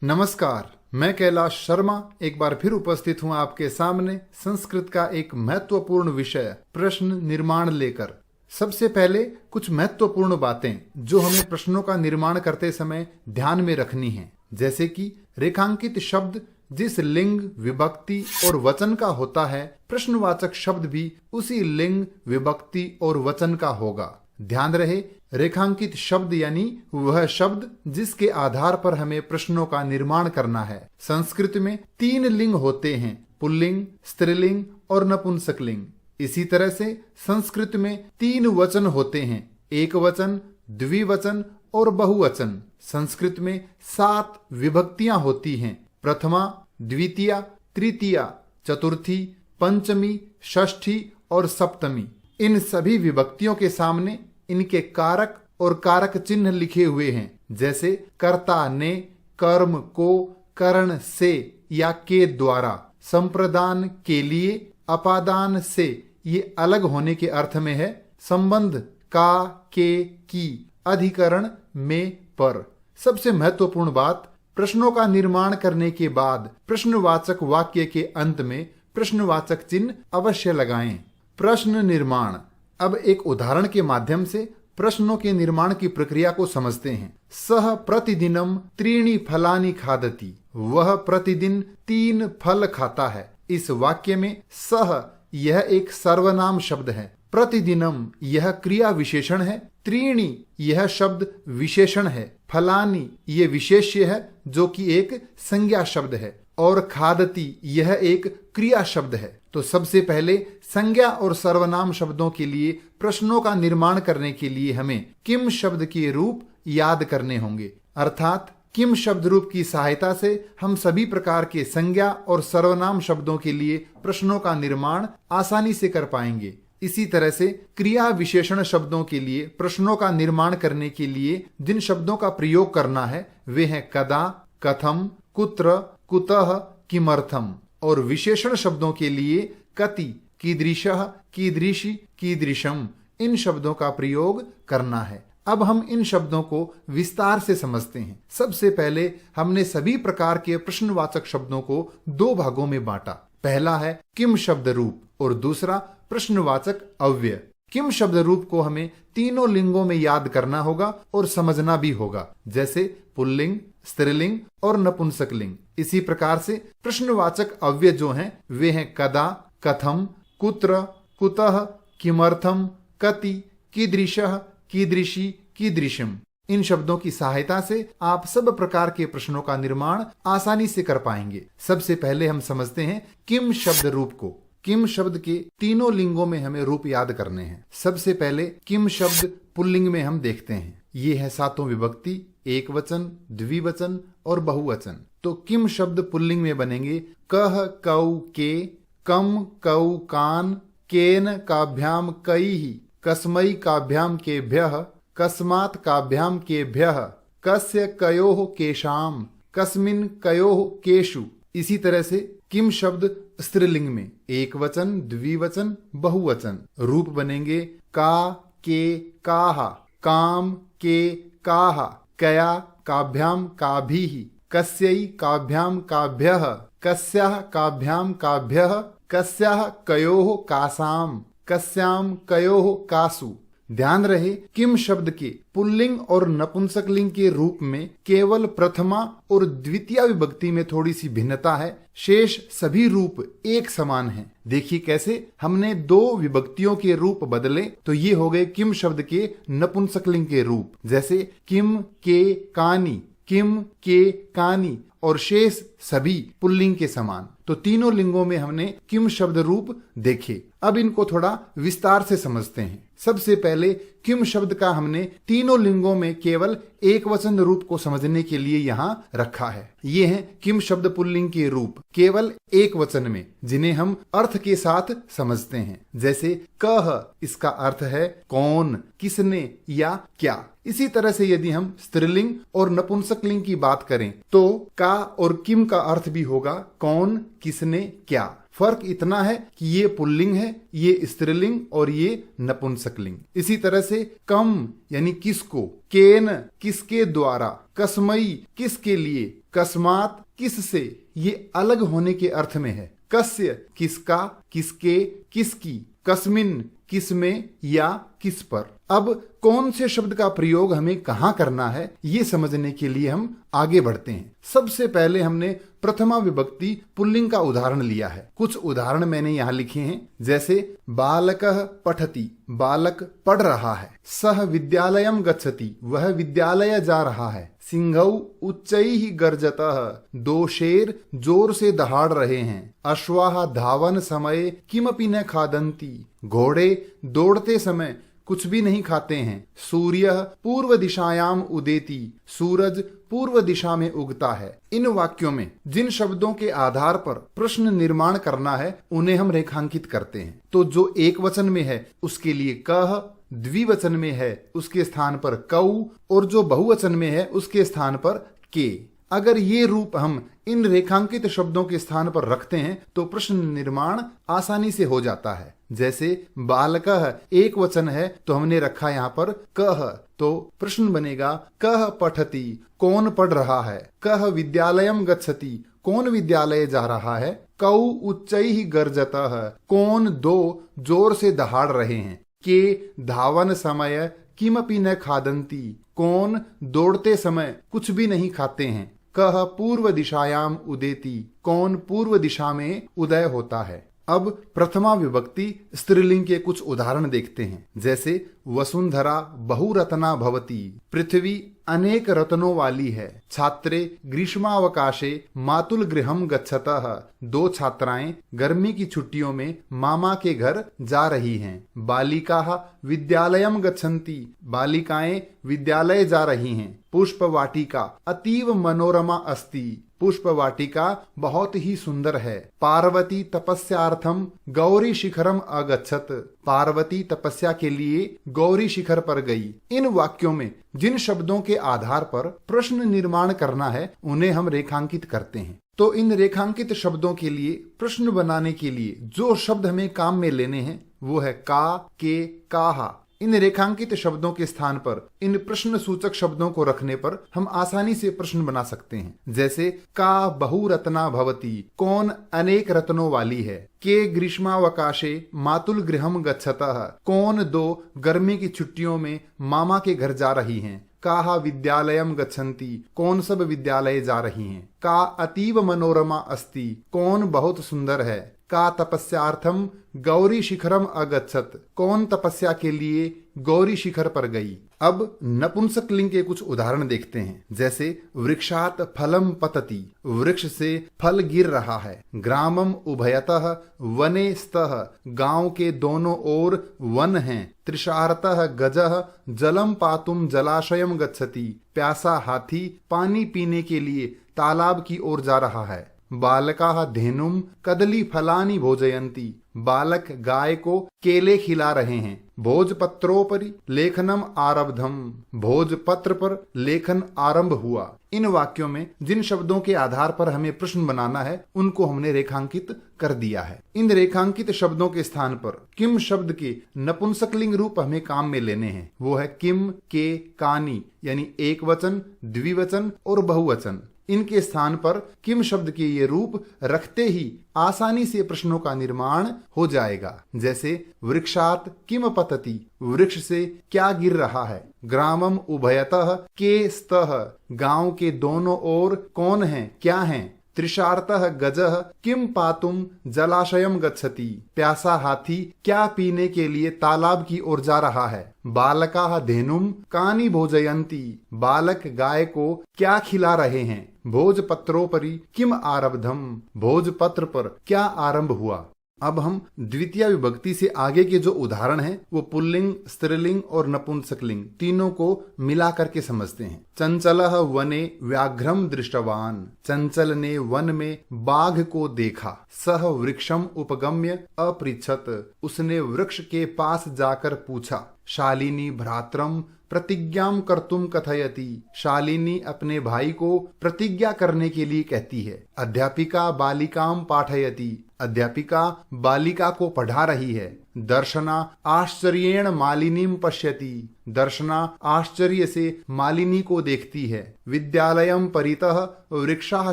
नमस्कार, मैं कैलाश शर्मा एक बार फिर उपस्थित हूं आपके सामने संस्कृत का एक महत्वपूर्ण विषय प्रश्न निर्माण लेकर। सबसे पहले कुछ महत्वपूर्ण बातें जो हमें प्रश्नों का निर्माण करते समय ध्यान में रखनी हैं, जैसे कि रेखांकित शब्द जिस लिंग, विभक्ति और वचन का होता है, प्रश्नवाचक शब्द भी उसी लिंग, विभक्ति और वचन का होगा। ध्यान रहे, रेखांकित शब्द यानी वह शब्द जिसके आधार पर हमें प्रश्नों का निर्माण करना है। संस्कृत में 3 लिंग होते हैं, पुल्लिंग, स्त्रीलिंग और नपुंसकलिंग। इसी तरह से संस्कृत में 3 वचन होते हैं, एक वचन, द्विवचन और बहुवचन। संस्कृत में 7 विभक्तियां होती हैं, प्रथमा, द्वितीया, तृतीया, चतुर्थी, पंचमी, षष्ठी और सप्तमी। इन सभी विभक्तियों के सामने इनके कारक और कारक चिन्ह लिखे हुए हैं, जैसे कर्ता ने, कर्म को, करण से या के द्वारा, संप्रदान के लिए, अपादान से ये अलग होने के अर्थ में है, संबंध का, के, की, अधिकरण में, पर। सबसे महत्वपूर्ण बात, प्रश्नों का निर्माण करने के बाद प्रश्नवाचक वाक्य के अंत में प्रश्नवाचक चिन्ह अवश्य लगाएं। प्रश्न निर्माण। अब एक उदाहरण के माध्यम से प्रश्नों के निर्माण की प्रक्रिया को समझते हैं। सह प्रतिदिनम 3 फलानि खादति। वह प्रतिदिन 3 फल खाता है। इस वाक्य में सह यह एक सर्वनाम शब्द है, प्रतिदिनम यह क्रिया विशेषण है, 3 यह शब्द विशेषण है, फलानि ये विशेष्य है जो कि एक संज्ञा शब्द है, और खादति यह एक क्रिया शब्द है। तो सबसे पहले संज्ञा और सर्वनाम शब्दों के लिए प्रश्नों का निर्माण करने के लिए हमें किम शब्द के रूप याद करने होंगे। अर्थात किम शब्द रूप की सहायता से हम सभी प्रकार के संज्ञा और सर्वनाम शब्दों के लिए प्रश्नों का निर्माण आसानी से कर पाएंगे। इसी तरह से क्रिया विशेषण शब्दों के लिए प्रश्नों का निर्माण करने के लिए जिन शब्दों का प्रयोग करना है वे हैं कदा, कथम, कुत्र, कुतः, किमर्थम। और विशेषण शब्दों के लिए कति, कीदृशः, कीदृशी, कीदृशम इन शब्दों का प्रयोग करना है। अब हम इन शब्दों को विस्तार से समझते हैं। सबसे पहले हमने सभी प्रकार के प्रश्नवाचक शब्दों को 2 भागों में बांटा। पहला है किम शब्द रूप और दूसरा प्रश्नवाचक अव्यय। किम शब्द रूप को हमें तीनों लिंगों में याद करना होगा और समझना भी होगा, जैसे पुल्लिंग, स्त्रीलिंग और नपुंसकलिंग। इसी प्रकार से प्रश्नवाचक अव्यय जो हैं वे हैं कदा, कथम, कुत्र, कुतः, किमर्थम, कति, कीदृशः, कीदृशी, कीदृशम। इन शब्दों की सहायता से आप सब प्रकार के प्रश्नों का निर्माण आसानी से कर पाएंगे। सबसे पहले हम समझते हैं किम शब्द रूप को। किम शब्द के तीनों लिंगों में हमें रूप याद करने हैं। सबसे पहले किम शब्द पुल्लिंग में हम देखते हैं। ये है 7 विभक्ति, एक वचन, द्विवचन और बहुवचन। तो किम शब्द पुल्लिंग में बनेंगे कह, कौ, के, कम, कौ, कान, केन काभ्याम कैहि, कस्मै काभ्याम केभ्यः, कस्मात् काभ्याम केभ्यः, कस्य कयोः केशाम, कस्मिन् कयोः केषु। इसी तरह से किम शब्द स्त्रीलिंग में एक वचन, द्विवचन, बहुवचन। रूप बनेंगे का, के, काहा, काम, के, काहा, कया काभ्याम काभिः, कस्यै काभ्याम काभ्यः, कस्याः काभ्याम काभ्यः, कस्याः कयोः कासाम, कस्याम कयोः कासु। ध्यान रहे, किम शब्द के पुल्लिंग और नपुंसकलिंग के रूप में केवल प्रथमा और द्वितीय विभक्ति में थोड़ी सी भिन्नता है, शेष सभी रूप एक समान हैं। देखिए कैसे हमने 2 विभक्तियों के रूप बदले तो ये हो गए किम शब्द के नपुंसकलिंग के रूप, जैसे किम के कानी, किम के कानी, और शेष सभी पुल्लिंग के समान। तो तीनों लिंगों में हमने किम शब्द रूप देखे। अब इनको थोड़ा विस्तार से समझते हैं। सबसे पहले किम शब्द का हमने तीनों लिंगों में केवल एक वचन रूप को समझने के लिए यहाँ रखा है। ये हैं किम शब्द पुल्लिंग के रूप केवल एक वचन में, जिन्हें हम अर्थ के साथ समझते हैं। जैसे कह, इसका अर्थ है कौन, किसने या क्या। इसी तरह से यदि हम स्त्रीलिंग और नपुंसकलिंग की बात करें तो का और किम का अर्थ भी होगा कौन, किसने, क्या। फर्क इतना है कि ये पुल्लिंग है, ये स्त्रीलिंग और ये नपुंसकलिंग। इसी तरह से कम यानी किसको, केन किसके द्वारा, कस्मई किसके लिए, कस्मात किससे, ये अलग होने के अर्थ में है। कस्य किसका, किसके, किसकी, कस्मिन किसमें या किस पर। अब कौन से शब्द का प्रयोग हमें कहाँ करना है ये समझने के लिए हम आगे बढ़ते हैं। सबसे पहले हमने प्रथमा विभक्ति पुल्लिंग का उदाहरण लिया है। कुछ उदाहरण मैंने यहाँ लिखे हैं, जैसे बालकः पठति, बालक पढ़ रहा है। सह विद्यालयम गच्छति, वह विद्यालय जा रहा है। सिंहौ उच्चैः गर्जतः, दो शेर जोर से दहाड़ रहे हैं। अश्वाः धावन समये किमपि न खादन्ति, घोड़े दौड़ते समय कुछ भी नहीं खाते हैं। सूर्य पूर्व दिशायाम उदेति, सूरज पूर्व दिशा में उगता है। इन वाक्यों में जिन शब्दों के आधार पर प्रश्न निर्माण करना है उन्हें हम रेखांकित करते हैं। तो जो एक वचन में है उसके लिए कह, द्विवचन में है उसके स्थान पर कऊ, और जो बहुवचन में है उसके स्थान पर के। अगर ये रूप हम इन रेखांकित शब्दों के स्थान पर रखते हैं तो प्रश्न निर्माण आसानी से हो जाता है। जैसे बालकः एक वचन है तो हमने रखा यहाँ पर कह, तो प्रश्न बनेगा कह पठति, कौन पढ़ रहा है। कह विद्यालयम गच्छति, कौन विद्यालय जा रहा है। कौ उच्चैः गर्जतः, कौन दो जोर से दहाड़ रहे हैं। के धावन समय किमपि न खादन्ति, कौन दौड़ते समय कुछ भी नहीं खाते हैं। कह पूर्व दिशायाम उदेति, कौन पूर्व दिशा में उदय होता है। अब प्रथमा विभक्ति स्त्रीलिंग के कुछ उदाहरण देखते हैं, जैसे वसुंधरा बहुरत्ना भवति, पृथ्वी अनेक रत्नों वाली है। छात्रे ग्रीष्मावकाशे मातुल गृहम गच्छतः, दो छात्राएं गर्मी की छुट्टियों में मामा के घर जा रही हैं। बालिकाः विद्यालयम गच्छन्ति, बालिकाएं विद्यालय जा रही हैं। पुष्पवाटिका अतीव मनोरमा अस्ति, पुष्प वाटिका बहुत ही सुंदर है। पार्वती तपस्यार्थम गौरी शिखरम अगच्छत, पार्वती तपस्या के लिए गौरी शिखर पर गई। इन वाक्यों में जिन शब्दों के आधार पर प्रश्न निर्माण करना है उन्हें हम रेखांकित करते हैं। तो इन रेखांकित शब्दों के लिए प्रश्न बनाने के लिए जो शब्द हमें काम में लेने हैं वो है का, के, काहा। इन रेखांकित शब्दों के स्थान पर इन प्रश्न सूचक शब्दों को रखने पर हम आसानी से प्रश्न बना सकते हैं। जैसे का बहुरत्ना भवति, कौन अनेक रत्नों वाली है। के ग्रीष्मावकाशे मातुल गृहम गच्छतः, कौन दो गर्मी की छुट्टियों में मामा के घर जा रही हैं। काहा विद्यालयम गच्छन्ति, कौन सब विद्यालय जा रही हैं। का अतीव मनोरमा अस्ति, कौन बहुत सुंदर है। का तपस्यार्थम गौरी शिखरम अगच्छत, कौन तपस्या के लिए गौरी शिखर पर गई। अब नपुंसक लिंग के कुछ उदाहरण देखते हैं, जैसे वृक्षात फलम पतति, वृक्ष से फल गिर रहा है। ग्रामम उभयतः वने स्तः, गांव के दोनों ओर वन हैं। तृषार्तः गजः जलम पातुम जलाशयम गच्छति, प्यासा हाथी पानी पीने के लिए तालाब की ओर जा रहा है। बालकाः धेनुम कदली फलानि भोजयन्ति, बालक गाय को केले खिला रहे हैं। भोजपत्रोपरि लेखनम आरब्धम, भोजपत्र पर लेखन आरंभ हुआ। इन वाक्यों में जिन शब्दों के आधार पर हमें प्रश्न बनाना है उनको हमने रेखांकित कर दिया है। इन रेखांकित शब्दों के स्थान पर किम शब्द के नपुंसकलिंग रूप हमें काम में लेने हैं। वो है किम, के, कानी, यानी एक वचन, द्विवचन और बहुवचन। इनके स्थान पर किम शब्द के ये रूप रखते ही आसानी से प्रश्नों का निर्माण हो जाएगा। जैसे वृक्षात किम पतति, वृक्ष से क्या गिर रहा है। ग्रामम उभयतः के स्तः, गांव के दोनों ओर कौन है, क्या है। तृषार्तः गजः किम पातुम जलाशयम गच्छति, प्यासा हाथी क्या पीने के लिए तालाब की ओर जा रहा है। बालकाः धेनुम कानि भोजयन्ति, बालक गाय को क्या खिला रहे हैं। भोजपत्रोपरि किम आरब्धम, भोजपत्र पर क्या आरंभ हुआ। अब हम द्वितीय विभक्ति से आगे के जो उदाहरण हैं वो पुल्लिंग, स्त्रीलिंग और नपुंसकलिंग तीनों को मिला करके समझते हैं। चंचलः वने व्याघ्रम दृष्टवान, चंचल ने वन में बाघ को देखा। सह वृक्षम उपगम्य अपृच्छत, उसने वृक्ष के पास जाकर पूछा। शालिनी भ्रातरम प्रतिज्ञाम कर्तुम कथयति, शालिनी अपने भाई को प्रतिज्ञा करने के लिए कहती है। अध्यापिका बालिकाम पाठयति, अध्यापिका बालिका को पढ़ा रही है। दर्शना आश्चर्येण मालिनीम पश्यति। दर्शना आश्चर्य से मालिनी को देखती है। विद्यालयम परितः वृक्षाः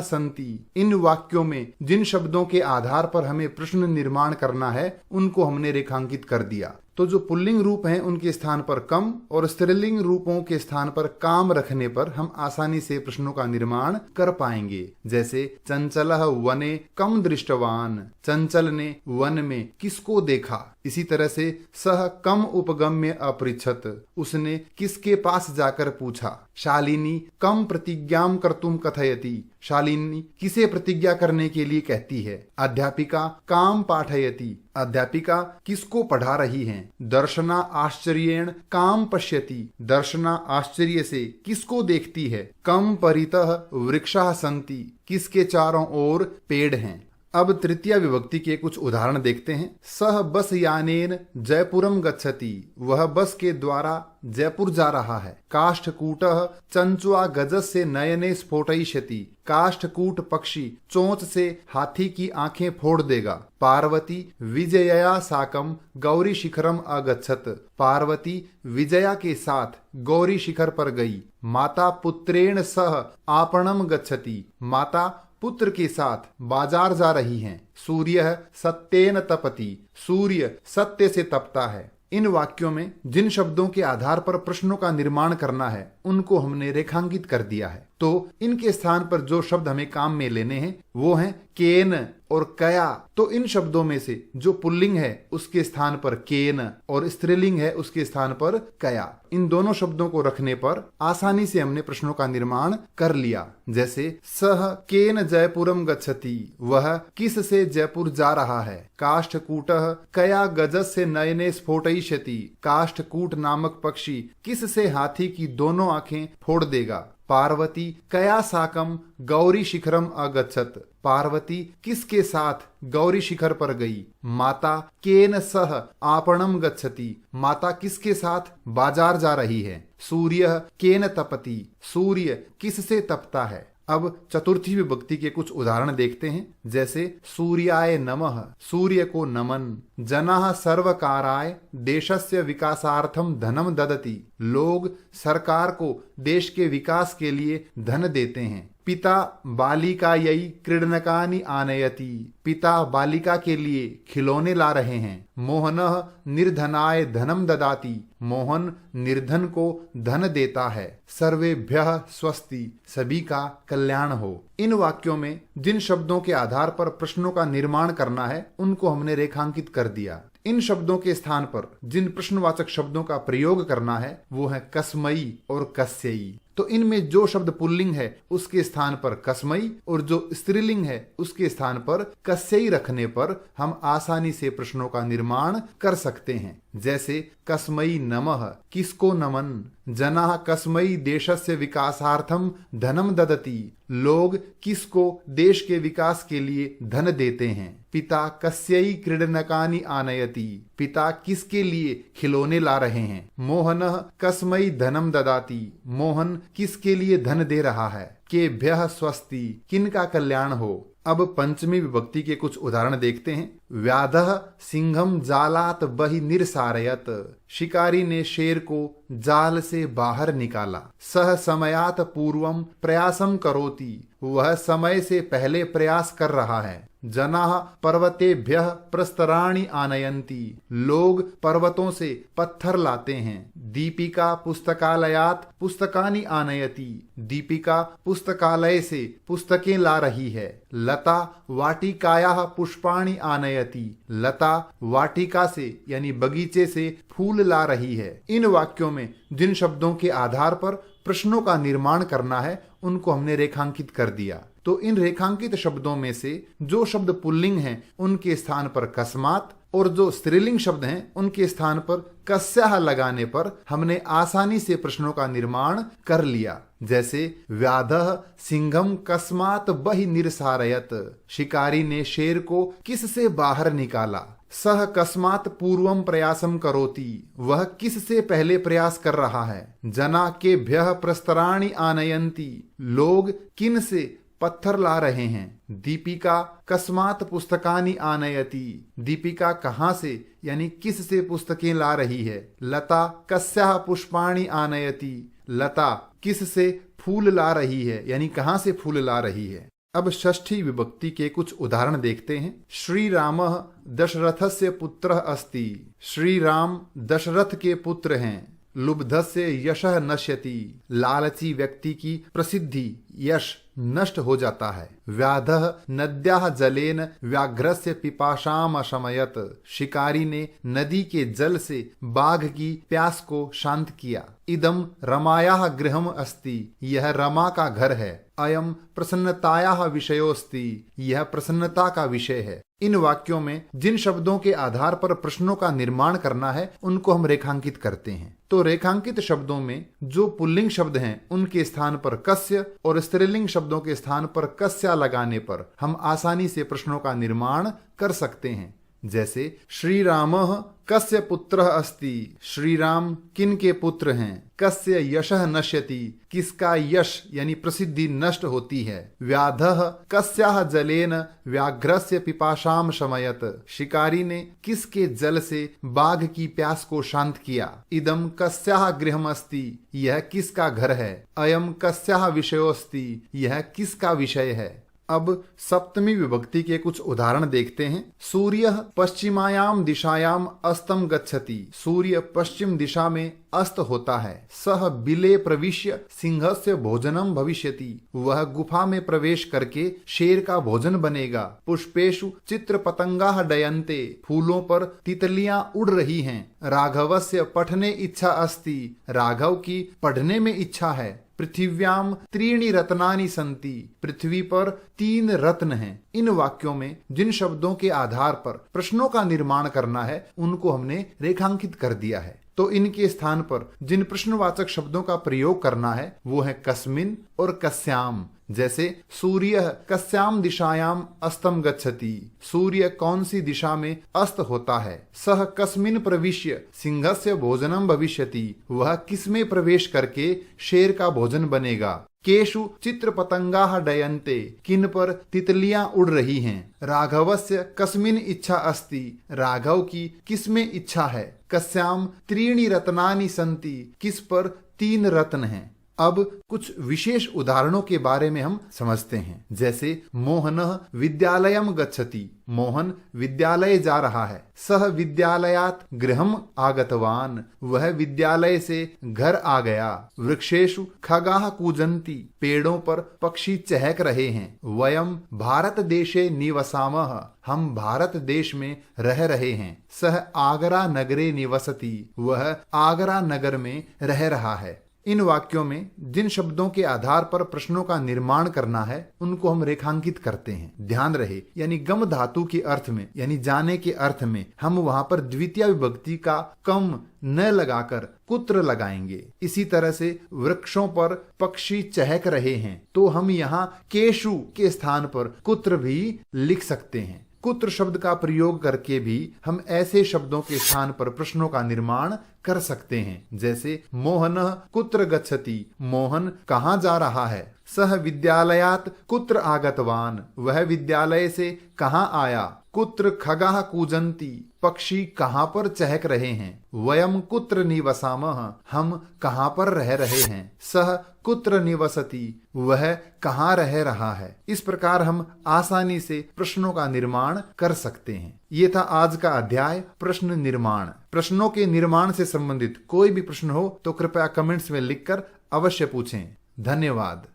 सन्ति। इन वाक्यों में जिन शब्दों के आधार पर हमें प्रश्न निर्माण करना है उनको हमने रेखांकित कर दिया। तो जो पुल्लिंग रूप हैं उनके स्थान पर कम और स्त्रीलिंग रूपों के स्थान पर काम रखने पर हम आसानी से प्रश्नों का निर्माण कर पाएंगे। जैसे चंचलः वने कम दृष्टवान। चंचल ने वन में किसको देखा। इसी तरह से सह कम उपगम्य अपृच्छत। उसने किसके पास जाकर पूछा। शालिनी कम प्रतिज्ञाम कर्तुम कथयति। शालिनी किसे प्रतिज्ञा करने के लिए कहती है। अध्यापिका काम पाठयति। अध्यापिका किसको पढ़ा रही हैं। दर्शना आश्चर्येण काम पश्यति। दर्शना आश्चर्य से किसको देखती है। कम परितः वृक्षाः सन्ति। किसके चारों ओर पेड़ हैं। अब तृतीय विभक्ति के कुछ उदाहरण देखते हैं। सह बस यानेन जयपुरम गच्छति। वह बस के द्वारा जयपुर जा रहा है। काष्ठकूटः चंचुआ गजस्य नयने स्फोटयिष्यति। काष्ठकूट पक्षी चोंच से हाथी की आंखें फोड़ देगा। पार्वती विजयया साकम गौरी शिखरम अगच्छत। पार्वती विजया के साथ गौरी शिखर पर गई। माता पुत्रेण सह आपणम गच्छति। माता पुत्र के साथ बाजार जा रही हैं। सूर्य सत्येन तपति। सूर्य सत्य से तपता है। इन वाक्यों में जिन शब्दों के आधार पर प्रश्नों का निर्माण करना है उनको हमने रेखांकित कर दिया है। तो इनके स्थान पर जो शब्द हमें काम में लेने हैं वो हैं केन और कया। तो इन शब्दों में से जो पुल्लिंग है उसके स्थान पर केन और स्त्रीलिंग है उसके स्थान पर कया। इन दोनों शब्दों को रखने पर आसानी से हमने प्रश्नों का निर्माण कर लिया। जैसे सह केन जयपुरम गच्छति। वह किस से जयपुर जा रहा है। काष्ठकूटः कया गजस्य नयने स्फोटयिष्यति। काष्ठकूट नामक पक्षी किस से हाथी की दोनों आंखें फोड़ देगा। पार्वती कया साकम गौरी शिखरम अगच्छत। पार्वती किसके साथ गौरी शिखर पर गई। माता केन सह आपणम गच्छति। माता किसके साथ बाजार जा रही है। सूर्य केन तपति। सूर्य किससे तपता है। अब चतुर्थी विभक्ति के कुछ उदाहरण देखते हैं। जैसे सूर्याय नमः। सूर्य को नमन। जनाः सर्वकाराय देशस्य विकासार्थम धनम ददति। लोग सरकार को देश के विकास के लिए धन देते हैं। पिता बालिकायै क्रीडनकानि आनयति। पिता बालिका के लिए खिलौने ला रहे हैं। मोहनः निर्धनाय धनम ददाति। मोहन निर्धन को धन देता है। सर्वेभ्यः स्वस्ति। सभी का कल्याण हो। इन वाक्यों में जिन शब्दों के आधार पर प्रश्नों का निर्माण करना है उनको हमने रेखांकित कर दिया। इन शब्दों के स्थान पर जिन प्रश्नवाचक शब्दों का प्रयोग करना है वो है कस्मयी और कस्ययी। तो इनमें जो शब्द पुल्लिंग है उसके स्थान पर कस्मयी और जो स्त्रीलिंग है उसके स्थान पर कस्ययी रखने पर हम आसानी से प्रश्नों का निर्माण कर सकते हैं। जैसे कस्मयी नमः। किसको नमन। जनाः कस्मयी देशस्य विकासार्थम धनम ददति। लोग किसको देश के विकास के लिए धन देते हैं। पिता कस्यई क्रीडनकानि आनयति। पिता किसके लिए खिलौने ला रहे हैं। मोहनः कस्मई धनम ददाति। मोहन किसके लिए धन दे रहा है। केभ्यः स्वस्ति। किनका कल्याण हो। अब पंचमी विभक्ति के कुछ उदाहरण देखते हैं। व्याधः सिंहम जालात बहि निरसारयत। शिकारी ने शेर को जाल से बाहर निकाला। सह समयात पूर्वम प्रयासम करोति। वह समय से पहले प्रयास कर रहा है। जनाः पर्वतेभ्यः प्रस्तराणि आनयन्ति। लोग पर्वतों से पत्थर लाते हैं। दीपिका पुस्तकालयात पुस्तकानि आनयति। दीपिका पुस्तकालय से पुस्तकें ला रही है। लता वाटिकायाः पुष्पाणि आनयति। लता वाटिका से यानी बगीचे से फूल ला रही है। इन वाक्यों में जिन शब्दों के आधार पर प्रश्नों का निर्माण करना है उनको हमने रेखांकित कर दिया। तो इन रेखांकित शब्दों में से जो शब्द पुल्लिंग हैं उनके स्थान पर कस्मात और जो स्त्रीलिंग शब्द हैं उनके स्थान पर कस्याः लगाने पर हमने आसानी से प्रश्नों का निर्माण कर लिया। जैसे व्याधः सिंहम कस्मात बहि निरसारयत। शिकारी ने शेर को किससे बाहर निकाला। सह कस्मात पूर्वम प्रयासम करोति। वह किससे पहले प्रयास कर रहा है। जना केभ्यः प्रस्तराणि आनयन्ति। लोग किन से पत्थर ला रहे हैं। दीपिका कस्मात पुस्तकानि आनयति, दीपिका कहाँ से यानी किस से पुस्तकें ला रही है। लता कस्याः पुष्पाणि आनयति, लता किस से फूल ला रही है यानी कहाँ से फूल ला रही है। अब षष्ठी विभक्ति के कुछ उदाहरण देखते हैं। श्री रामः दशरथस्य पुत्रः अस्ति, श्री राम दशरथ के पुत्र हैं। लुब्धस्य यशः नश्यति, लालची व्यक्ति की प्रसिद्धि यश नष्ट हो जाता है। व्याधः नद्याः जलेन व्याघ्रस्य पिपाशाम अशमयत, शिकारी ने नदी के जल से बाघ की प्यास को शांत किया। इदम रमायाः गृहम् अस्ति, यह रमा का घर है। अयम प्रसन्नतायाः विषयोस्ति, यह प्रसन्नता का विषय है। इन वाक्यों में जिन शब्दों के आधार पर प्रश्नों का निर्माण करना है उनको हम रेखांकित करते हैं। तो रेखांकित शब्दों में जो पुल्लिंग शब्द हैं उनके स्थान पर कस्य और स्त्रीलिंग शब्दों के स्थान पर कस्या लगाने पर हम आसानी से प्रश्नों का निर्माण कर सकते हैं। जैसे श्री रामः कस्य पुत्रः अस्ति, श्री राम किन के पुत्र हैं। कस्य यशः नश्यति, किसका यश यानी प्रसिद्धि नष्ट होती है। व्याधः कस्याः जलेन व्याघ्रस्य पिपाशाम शमयत, शिकारी ने किसके जल से बाघ की प्यास को शांत किया। इदम कस्याः गृहम् अस्ति, यह किसका घर है। अयम कस्याः विषयोस्ति, यह किसका विषय है। अब सप्तमी विभक्ति के कुछ उदाहरण देखते हैं। सूर्य पश्चिमायाम दिशायाम अस्तम गच्छति, सूर्य पश्चिम दिशा में अस्त होता है। सह बिले प्रविश्य सिंहस्य भोजनम भविष्यति, वह गुफा में प्रवेश करके शेर का भोजन बनेगा। पुष्पेषु चित्र पतंगाः डयन्ते, फूलों पर तितलियां उड़ रही हैं। राघवस्य पठने इच्छा अस्ति, राघव की पढ़ने में इच्छा है। पृथिव्याम त्रीणि रत्नानि सन्ति, पृथ्वी पर 3 रत्न हैं। इन वाक्यों में जिन शब्दों के आधार पर प्रश्नों का निर्माण करना है उनको हमने रेखांकित कर दिया है। तो इनके स्थान पर जिन प्रश्नवाचक शब्दों का प्रयोग करना है वो है कस्मिन और कस्याम। जैसे सूर्य कस्याम दिशायाम अस्तम गच्छति, सूर्य कौन सी दिशा में अस्त होता है। सह कस्मिन प्रविश्य सिंहस्य भोजनम भविष्यति, वह किसमें प्रवेश करके शेर का भोजन बनेगा। केषु चित्र पतंगाः डयन्ते, किन पर तितलियां उड़ रही हैं। राघवस्य कस्मिन इच्छा अस्ति, राघव की किसमें इच्छा है। कस्याम त्रीणि रत्नानि सन्ति, किस पर 3 रत्न हैं। अब कुछ विशेष उदाहरणों के बारे में हम समझते हैं। जैसे मोहनः विद्यालयम गच्छति, मोहन विद्यालय जा रहा है। सह विद्यालयात् गृहम् आगतवान, वह विद्यालय से घर आ गया। वृक्षेषु खगाः कूजन्ति, पेड़ों पर पक्षी चहक रहे हैं। वयम भारत देशे निवसामः, हम भारत देश में रह रहे हैं। सह आगरा नगरे निवसति, वह आगरा नगर में रह रहा है। इन वाक्यों में जिन शब्दों के आधार पर प्रश्नों का निर्माण करना है उनको हम रेखांकित करते हैं। ध्यान रहे यानी गम धातु के अर्थ में यानी जाने के अर्थ में हम वहां पर द्वितीय विभक्ति का कम न लगाकर कुत्र लगाएंगे। इसी तरह से वृक्षों पर पक्षी चहक रहे हैं तो हम यहाँ केशु के स्थान पर कुत्र भी लिख सकते हैं। कुत्र शब्द का प्रयोग करके भी हम ऐसे शब्दों के स्थान पर प्रश्नों का निर्माण कर सकते हैं। जैसे मोहनः कुत्र गच्छति, मोहन कहाँ जा रहा है। सह विद्यालयात् कुत्र आगतवान, वह विद्यालय से कहाँ आया। कुत्र खगाः कूजन्ति, पक्षी कहाँ पर चहक रहे हैं। वयम कुत्र निवसामः, हम कहाँ पर रह रहे हैं। सह कुत्र निवसति, वह कहाँ रह रहा है। इस प्रकार हम आसानी से प्रश्नों का निर्माण कर सकते हैं। ये था आज का अध्याय प्रश्न निर्माण। प्रश्नों के निर्माण से संबंधित कोई भी प्रश्न हो तो कृपया कमेंट्स में लिखकर अवश्य पूछें। धन्यवाद।